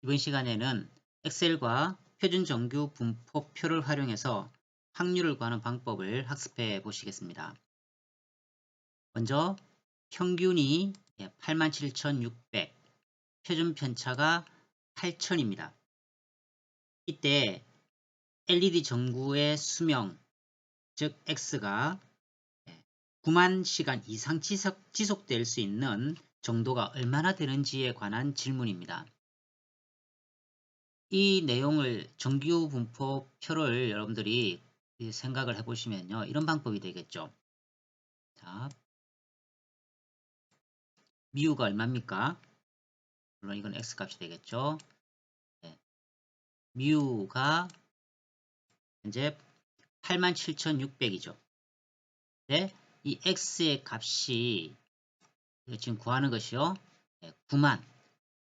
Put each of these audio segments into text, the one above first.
이번 시간에는 엑셀과 표준 정규 분포표를 활용해서 확률을 구하는 방법을 학습해 보시겠습니다. 먼저 평균이 87,600, 표준 편차가 8,000입니다. 이때 LED 전구의 수명, 즉 X가 9만 시간 이상 지속될 수 있는 정도가 얼마나 되는지에 관한 질문입니다. 이 내용을 정규 분포표를 여러분들이 생각을 해보시면요. 이런 방법이 되겠죠. 자, 미우가 얼마입니까? 물론 이건 X값이 되겠죠. 네. 미우가 현재 87,600이죠. 네, 이 X의 값이 지금 구하는 것이요. 9만.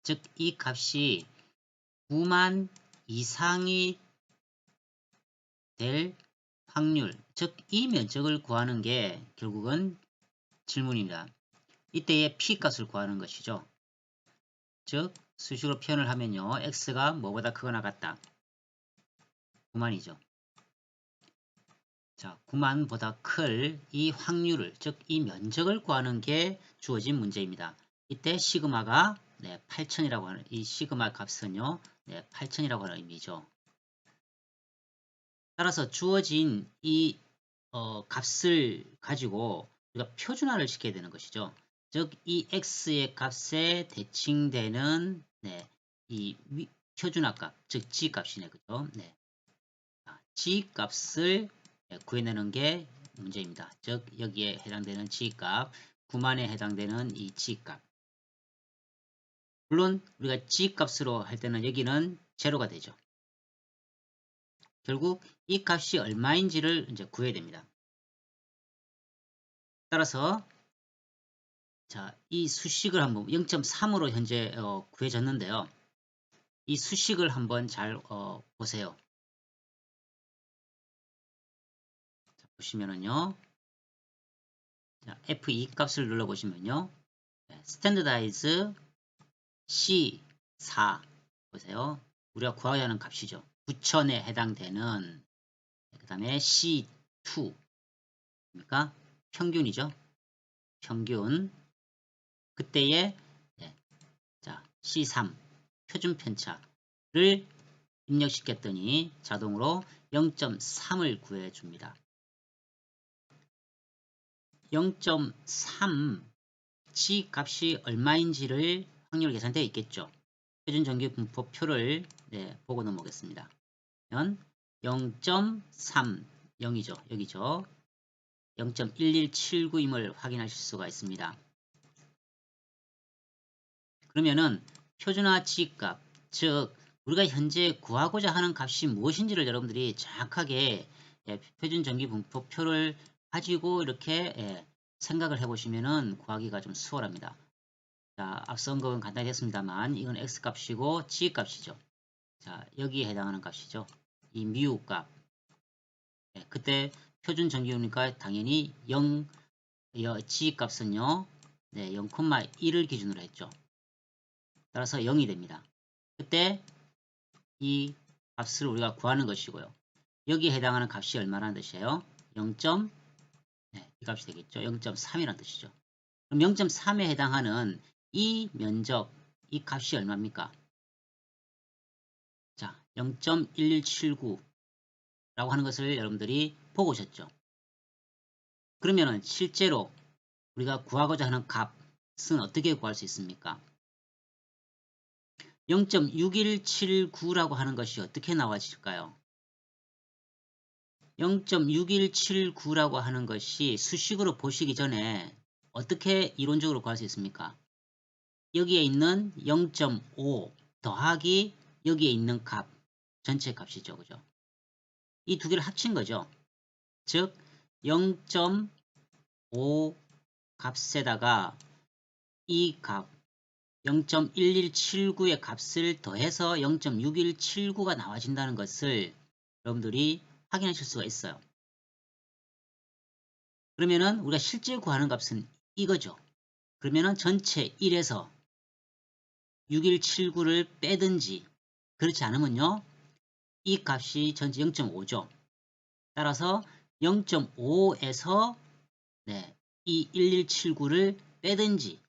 즉, 이 값이 9만 이상이 될 확률, 즉, 이 면적을 구하는 게 결국은 질문입니다. 이때의 P값을 구하는 것이죠. 즉 수식으로 표현을 하면요. X가 뭐보다 크거나 같다. 9만이죠. 자, 9만보다 클 이 확률을, 즉 이 면적을 구하는 게 주어진 문제입니다. 이때 시그마가 8,000이라고 하는 이 시그마 값은요. 8,000이라고 하는 의미죠. 따라서 주어진 이 값을 가지고 우리가 표준화를 시켜야 되는 것이죠. 즉, 이 x의 값에 대칭되는 이 표준화 값, 즉 g 값이네, 그죠? g 값을 구해내는 게 문제입니다. 즉, 여기에 해당되는 g 값, 9만에 해당되는 이 g 값. 물론 우리가 g 값으로 할 때는 여기는 제로가 되죠. 결국 이 값이 얼마인지를 이제 구해야 됩니다. 따라서 자, 이 수식을 한번 0.3으로 현재 구해졌는데요. 이 수식을 한번 잘 보세요. 자, 보시면은요. 자, F2 값을 눌러보시면요. 스탠더다이즈 C4 보세요. 우리가 구하고자 하는 값이죠. 9,000에 해당되는 그 다음에 C2 그러니까 평균이죠. 평균 그때의 자 C3 표준 편차를 입력시켰더니 자동으로 0.3을 구해줍니다. 0.3 G 값이 얼마인지를 확률 계산되어 있겠죠. 표준 정규 분포표를 보고 넘어오겠습니다. 0.3 0이죠. 여기죠. 0.1179임을 확인하실 수가 있습니다. 그러면은 표준화 G 값, 즉 우리가 현재 구하고자 하는 값이 무엇인지를 여러분들이 정확하게 표준 정기 분포표를 가지고 이렇게 생각을 해보시면은 구하기가 좀 수월합니다. 자, 앞선 건 간단히 했습니다만 이건 X 값이고 G 값이죠. 자, 여기에 해당하는 값이죠. 이 미우 값. 그때 표준 정기니까 당연히 0, G 값은요. 0,1을 기준으로 했죠. 따라서 0이 됩니다. 그때 이 값을 우리가 구하는 것이고요. 여기에 해당하는 값이 얼마라는 뜻이에요? 0. 이 값이 되겠죠. 0.3이라는 뜻이죠. 그럼 0.3에 해당하는 이 면적, 이 값이 얼마입니까? 자, 0.1179라고 하는 것을 여러분들이 보고 오셨죠. 그러면은 실제로 우리가 구하고자 하는 값은 어떻게 구할 수 있습니까? 0.6179라고 하는 것이 어떻게 나와질까요? 0.6179라고 하는 것이 수식으로 보시기 전에 어떻게 이론적으로 구할 수 있습니까? 여기에 있는 0.5 더하기 여기에 있는 값, 전체 값이죠. 그죠? 이 두 개를 합친 거죠. 즉 0.5 값에다가 이 값 0.1179의 값을 더해서 0.6179가 나와진다는 것을 여러분들이 확인하실 수가 있어요. 그러면은 우리가 실제 구하는 값은 이거죠. 그러면은 전체 1에서 6179를 빼든지 그렇지 않으면요. 이 값이 전체 0.5죠. 따라서 0.5에서 이 1179를 빼든지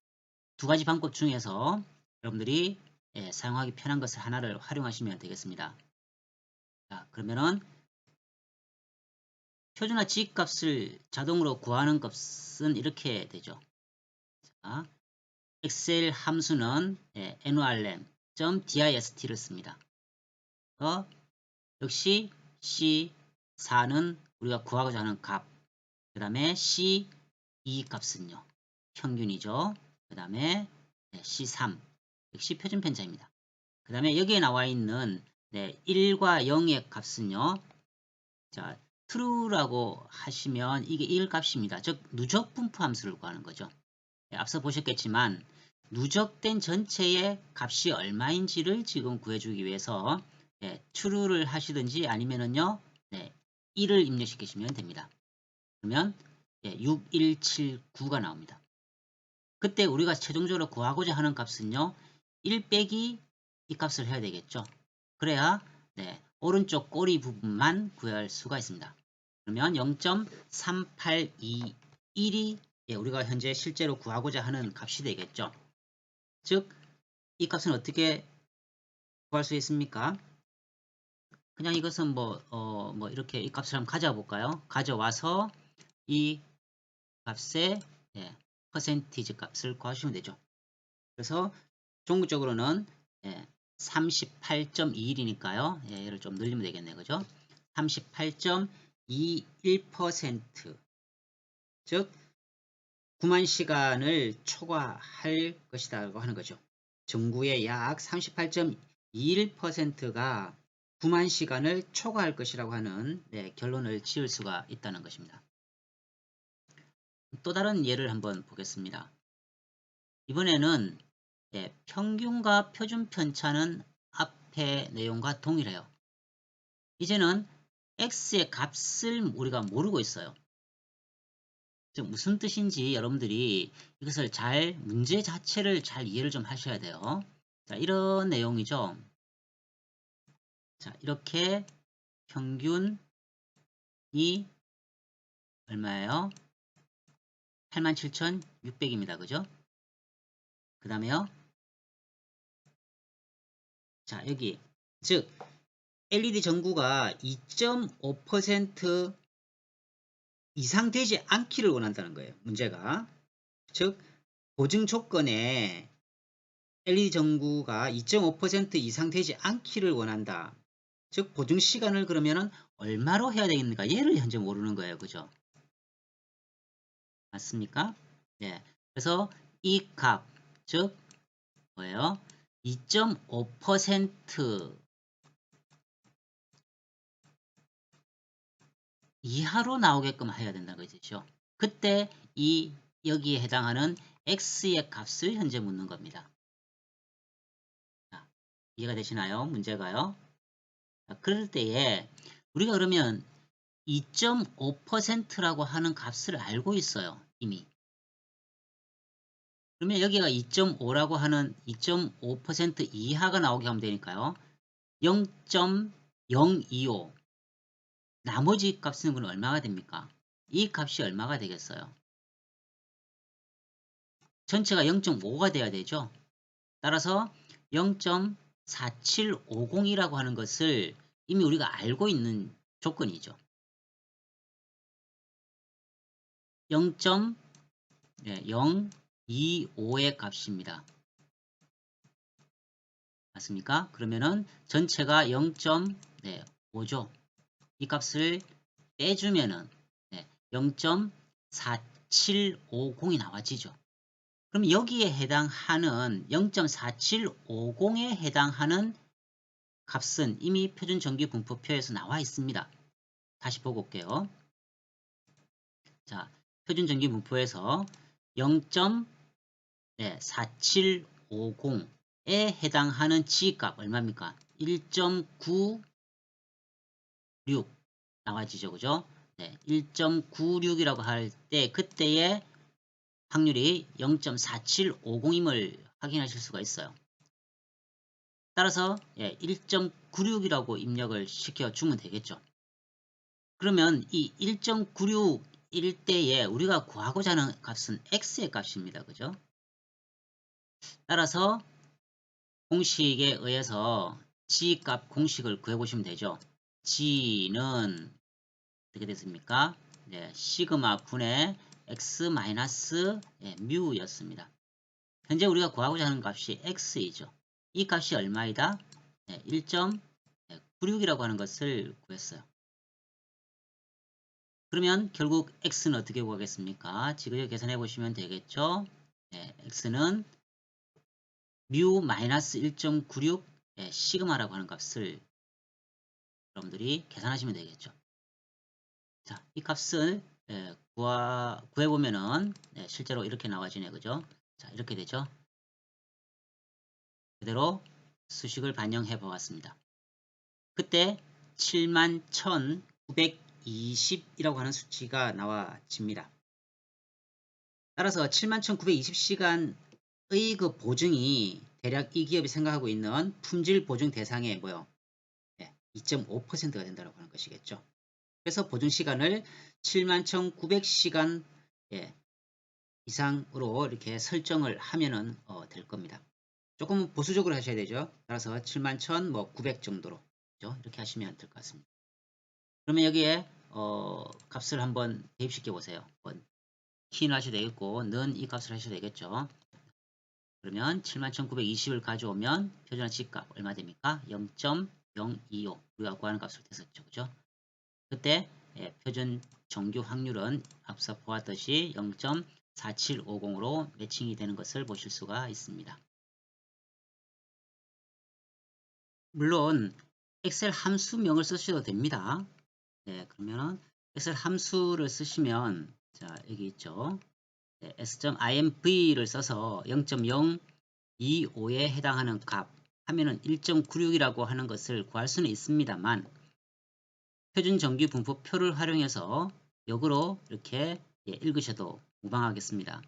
두 가지 방법 중에서 여러분들이 사용하기 편한 것을 하나를 활용하시면 되겠습니다. 자, 그러면은 표준화 지값을 자동으로 구하는 값은 이렇게 되죠. 자, 엑셀 함수는 norm.dist를 씁니다. 역시 C4는 우리가 구하고자 하는 값, 그 다음에 C2 값은요 평균이죠. 그 다음에 C3 역시 표준 편차입니다. 그 다음에 여기에 나와 있는 1과 0의 값은요. 자, true라고 하시면 이게 1 값입니다. 즉 누적 분포 함수를 구하는 거죠. 앞서 보셨겠지만 누적된 전체의 값이 얼마인지를 지금 구해주기 위해서 true를 하시든지 아니면은요 1을 입력시키시면 됩니다. 그러면 6179가 나옵니다. 그때 우리가 최종적으로 구하고자 하는 값은요 1 빼기 이 값을 해야 되겠죠. 그래야 오른쪽 꼬리 부분만 구할 수가 있습니다. 그러면 0.3821이 우리가 현재 실제로 구하고자 하는 값이 되겠죠. 즉, 이 값은 어떻게 구할 수 있습니까? 그냥 이것은 뭐 이렇게 이 값을 한번 가져와 볼까요? 가져와서 이 값의 퍼센티지 값을 구하시면 되죠. 그래서 종구적으로는 38.21이니까요. 얘를 좀 늘리면 되겠네요. 그죠? 38.21% 즉 9만 시간을 초과할 것이라고 하는 거죠. 전구의 약 38.21%가 9만 시간을 초과할 것이라고 하는 결론을 지을 수가 있다는 것입니다. 또 다른 예를 한번 보겠습니다. 이번에는 평균과 표준 편차는 앞의 내용과 동일해요. 이제는 x의 값을 우리가 모르고 있어요. 즉 무슨 뜻인지 여러분들이 이것을 문제 자체를 잘 이해를 좀 하셔야 돼요. 자, 이런 내용이죠. 자, 이렇게 평균이 얼마예요? 87,600입니다. 그죠? 그 다음에요. 자, 여기 즉 LED 전구가 2.5% 이상 되지 않기를 원한다는 거예요. 문제가. 즉 보증 조건에 LED 전구가 2.5% 이상 되지 않기를 원한다. 즉 보증 시간을 그러면은 얼마로 해야 되겠는가? 얘를 현재 모르는 거예요. 그죠? 맞습니까? 네. 그래서 이 값, 즉 뭐예요? 2.5% 이하로 나오게끔 해야 된다는 거죠. 그때 여기에 해당하는 x의 값을 현재 묻는 겁니다. 자, 이해가 되시나요? 문제가요. 자, 그럴 때에 우리가 그러면 2.5%라고 하는 값을 알고 있어요. 이미. 그러면 여기가 2.5라고 하는 2.5% 이하가 나오게 하면 되니까요. 0.025 나머지 값은 얼마가 됩니까? 이 값이 얼마가 되겠어요? 전체가 0.5가 돼야 되죠. 따라서 0.4750이라고 하는 것을 이미 우리가 알고 있는 조건이죠. 0.025의 값입니다. 맞습니까? 그러면은 전체가 0.5죠. 이 값을 빼주면은 0.4750이 나와지죠. 그럼 여기에 해당하는 0.4750에 해당하는 값은 이미 표준 전기 분포표에서 나와 있습니다. 다시 보고 올게요. 자, 표준 전기 분포에서 0.4750에 해당하는 G값 얼마입니까? 1.96 나와지죠. 그죠? 1.96이라고 할 때 그때의 확률이 0.4750임을 확인하실 수가 있어요. 따라서 1.96이라고 입력을 시켜주면 되겠죠. 그러면 이 1.96일 때에 우리가 구하고자 하는 값은 x의 값입니다. 그죠? 따라서 공식에 의해서 g 값 공식을 구해보시면 되죠. g는 어떻게 됐습니까? 시그마 분의 x 마이너스 뮤였습니다. 현재 우리가 구하고자 하는 값이 x이죠. 이 값이 얼마이다? 1.96이라고 하는 것을 구했어요. 그러면 결국 x는 어떻게 구하겠습니까? 지그재 계산해 보시면 되겠죠. x는 뮤 마이너스 1.96 시그마라고 하는 값을 여러분들이 계산하시면 되겠죠. 자, 이 값을 구해보면은 실제로 이렇게 나와지네. 그죠? 자, 이렇게 되죠. 그대로 수식을 반영해 보았습니다. 그때 71,920이라고 하는 수치가 나와집니다. 따라서 71,920시간의 그 보증이 대략 이 기업이 생각하고 있는 품질 보증 대상의 뭐요? 2.5%가 된다고 하는 것이겠죠. 그래서 보증 시간을 71,900시간 이상으로 이렇게 설정을 하면은 될 겁니다. 조금 보수적으로 하셔야 되죠. 따라서 71,900 정도로 그죠? 이렇게 하시면 될 것 같습니다. 그러면 여기에 값을 한번 대입시켜 보세요. 키는 하셔도 되겠고 는 이 값을 하셔도 되겠죠. 그러면 71,920을 가져오면 표준화 G값 얼마 됩니까? 0.025 우리가 구하는 값으로 됐었죠. 그죠? 그때 표준 정규 확률은 앞서 보았듯이 0.4750으로 매칭이 되는 것을 보실 수가 있습니다. 물론 엑셀 함수명을 쓰셔도 됩니다. 그러면 엑셀 함수를 쓰시면 자 여기 있죠. s.inv를 써서 0.025에 해당하는 값 하면은 1.96이라고 하는 것을 구할 수는 있습니다만 표준 정규 분포표를 활용해서 역으로 이렇게 읽으셔도 무방하겠습니다.